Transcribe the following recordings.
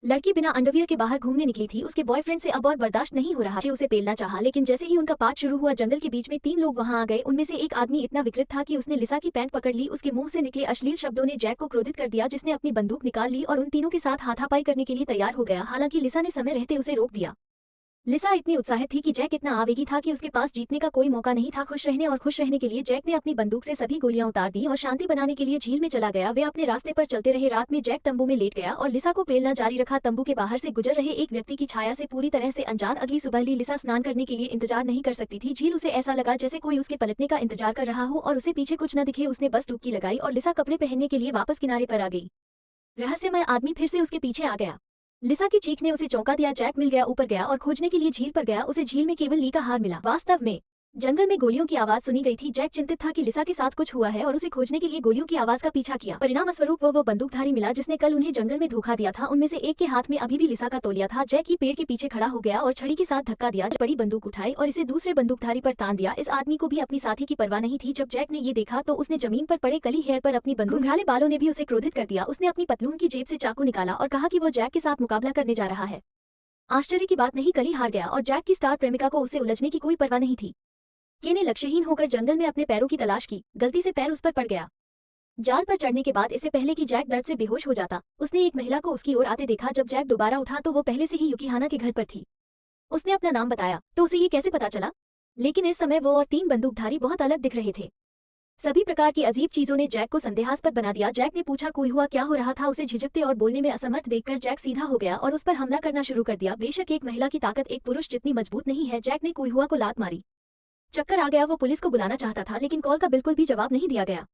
लड़की बिना अंडरवियर के बाहर घूमने निकली थी। उसके बॉयफ्रेंड से अब और बर्दाश्त नहीं हो रहा। उसे पेलना चाहा, लेकिन जैसे ही उनका पार्ट शुरू हुआ जंगल के बीच में 3 लोग वहां आ गए। उनमें से एक आदमी इतना विकृत था कि उसने लिसा की पैंट पकड़ ली। उसके मुंह से निकले अश्लील शब्दों ने जैक को क्रोधित कर दिया, जिसने अपनी बंदूक निकाल ली और उन तीनों के साथ हाथापाई करने के लिए तैयार हो गया। हालांकि लिसा ने समय रहते उसे रोक दिया। लिसा इतनी उत्साहित थी कि जैक इतना आवेगी था कि उसके पास जीतने का कोई मौका नहीं था। खुश रहने के लिए जैक ने अपनी बंदूक से सभी गोलियां उतार दी और शांति बनाने के लिए झील में चला गया। वे अपने रास्ते पर चलते रहे। रात में जैक तंबू में लेट गया और लिसा को पेलना जारी रखा। तंबू के बाहर से गुजर रहे एक व्यक्ति की छाया से पूरी तरह से अनजान अगली सुबह लिसा स्नान करने के लिए इंतजार नहीं कर सकती थी। झील उसे ऐसा लगा जैसे कोई उसके पलटने का इंतजार कर रहा हो और उसे पीछे कुछ न दिखे। उसने बस डुबकी लगाई और लिसा कपड़े पहनने के लिए वापस किनारे पर आ गई। रहस्यमय आदमी फिर से उसके पीछे आ गया। लिसा की चीख ने उसे चौंका दिया। जैक मिल गया, ऊपर गया और खोजने के लिए झील पर गया। उसे झील में केवल ली का हार मिला। वास्तव में जंगल में गोलियों की आवाज सुनी गई थी। जैक चिंतित था कि लिसा के साथ कुछ हुआ है और उसे खोजने के लिए गोलियों की आवाज का पीछा किया। परिणाम स्वरूप वो बंदूकधारी मिला जिसने कल उन्हें जंगल में धोखा दिया था। उनमें से एक के हाथ में अभी भी लिसा का तौलिया था। जैक ही पेड़ के पीछे खड़ा हो गया और छड़ी के साथ धक्का दिया। बड़ी बंदूक उठाई और इसे दूसरे बंदूकधारी पर तान दिया। इस आदमी को भी अपनी साथी की परवाह नहीं थी। जब जैक ने ये देखा तो उसने जमीन पर पड़े कली हेयर पर अपनी बंदूक, घुंघराले बालों ने भी उसे क्रोधित कर दिया। उसने अपनी पतलून की जेब से चाकू निकाला और कहा कि वो जैक के साथ मुकाबला करने जा रहा है। आश्चर्य की बात नहीं, कली हार गया और जैक की स्टार प्रेमिका को उसे उलझने की कोई परवाह नहीं थी। के ने लक्ष्यहीन होकर जंगल में अपने पैरों की तलाश की। गलती से पैर उस पर पड़ गया। जाल पर चढ़ने के बाद, इससे पहले कि जैक दर्द से बेहोश हो जाता, उसने एक महिला को उसकी ओर आते देखा। जब जैक दोबारा उठा तो वो पहले से ही युकिहाना के घर पर थी। उसने अपना नाम बताया तो उसे ये कैसे पता चला? लेकिन इस समय वो और 3 बंदूकधारी बहुत अलग दिख रहे थे। सभी प्रकार की अजीब चीजों ने जैक को संदेहास्पद बना दिया। जैक ने पूछा कोई हुआ क्या हो रहा था। उसे झिझकते और बोलने में असमर्थ देखकर जैक सीधा हो गया और उस पर हमला करना शुरू कर दिया। बेशक एक महिला की ताकत एक पुरुष जितनी मजबूत नहीं है। जैक ने कोई हुआ को लात मारी। चक्कर आ गया। वो पुलिस को बुलाना चाहता था, लेकिन कॉल का बिल्कुल भी जवाब नहीं दिया गया।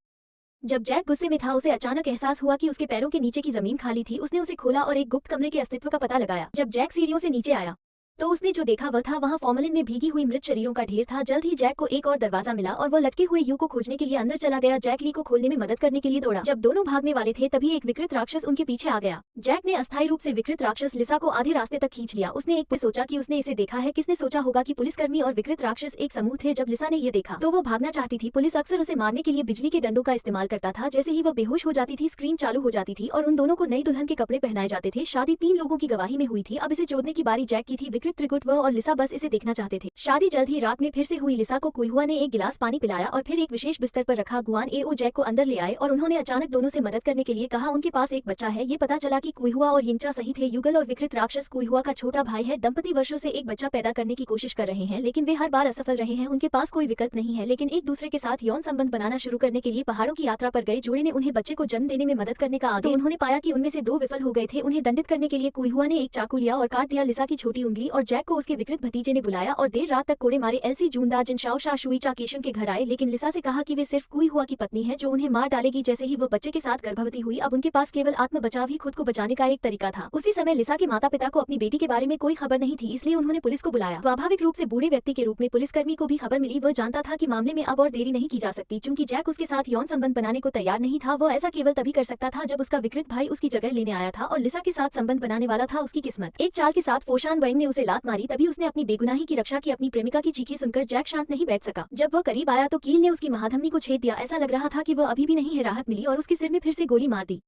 जब जैक गुस्से में था, उसे अचानक एहसास हुआ कि उसके पैरों के नीचे की जमीन खाली थी। उसने उसे खोला और एक गुप्त कमरे के अस्तित्व का पता लगाया। जब जैक सीढ़ियों से नीचे आया तो उसने जो देखा वह था, वहां फॉर्मलिन में भीगी हुई मृत शरीरों का ढेर था। जल्द ही जैक को एक और दरवाजा मिला और वो लटके हुए यू को खोजने के लिए अंदर चला गया। जैक ली को खोलने में मदद करने के लिए दौड़ा। जब दोनों भागने वाले थे तभी एक विकृत राक्षस उनके पीछे आ गया। जैक ने अस्थायी रूप से विकृत राक्षस लिसा को आधे रास्ते तक खींच लिया। उसने एक सोचा कि उसने इसे देखा है। किसने सोचा होगा कि पुलिसकर्मी और विकृत राक्षस एक समूह थे। जब लिसा ने ये देखा तो वो भागना चाहती थी। पुलिस अक्सर उसे मारने के लिए बिजली के डंडों का इस्तेमाल करता था। जैसे ही वो बेहोश हो जाती थी, स्क्रीन चालू हो जाती थी और उन दोनों को नई दुल्हन के कपड़े पहनाए जाते थे। शादी 3 लोगों की गवाही में हुई थी। अब इसे चोदने की बारी जैक की थी। विकृत त्रिकुट वह और लिसा बस इसे देखना चाहते थे। शादी जल्द ही रात में फिर से हुई। लिसा को कुइहुआ ने एक गिलास पानी पिलाया और फिर एक विशेष बिस्तर पर रखा। गुआन एओ जैक को अंदर ले आए और उन्होंने अचानक दोनों से मदद करने के लिए कहा। उनके पास एक बच्चा है। ये पता चला कि कुइहुआ और यिंचा सही थे। युगल और विकृत राक्षस कुइहुआ का छोटा भाई है। दंपति वर्षों से एक बच्चा पैदा करने की कोशिश कर रहे हैं, लेकिन वे हर बार असफल रहे हैं। उनके पास कोई विकल्प नहीं है, लेकिन एक दूसरे के साथ यौन संबंध बनाना शुरू करने के लिए पहाड़ों की यात्रा पर गए। जोड़े ने उन्हें बच्चे को जन्म देने में मदद करने का आदेश। उन्होंने पाया कि उनमें से 2 विफल हो गए थे। उन्हें दंडित करने के लिए कुइहुआ ने एक चाकू लिया और काट दिया लिसा की छोटी उंगली। और जैक को उसके विकृत भतीजे ने बुलाया और देर रात तक कोड़े मारे। एलसी जूनदा जिनशाओ शा शुई चा केशुन के घर आए, लेकिन लिसा से कहा कि वे सिर्फ कुइहुआ की पत्नी है जो उन्हें मार डालेगी। जैसे ही वो बच्चे के साथ गर्भवती हुई, अब उनके पास केवल आत्म बचाव ही खुद को बचाने का एक तरीका था। उसी समय लिसा के माता पिता को अपनी बेटी के बारे में कोई खबर नहीं थी, इसलिए उन्होंने पुलिस को बुलाया। स्वाभाविक रूप से बूढ़े व्यक्ति के रूप में पुलिसकर्मी को भी खबर मिली। वह जानता था कि मामले में अब और देरी नहीं की जा सकती। चूंकि जैक उसके साथ यौन संबंध बनाने को तैयार नहीं था, वो ऐसा केवल तभी कर सकता था जब उसका विकृत भाई उसकी जगह लेने आया था और लिसा के साथ संबंध बनाने वाला था उसकी किस्मत। एक चाल के साथ फोशान वेंग ने उसे लात मारी, तभी उसने अपनी बेगुनाही की रक्षा की। अपनी प्रेमिका की चीखें सुनकर जैक शांत नहीं बैठ सका। जब वह करीब आया तो कील ने उसकी महाधमनी को छेद दिया। ऐसा लग रहा था कि वह अभी भी नहीं है। राहत मिली और उसके सिर में फिर से गोली मार दी।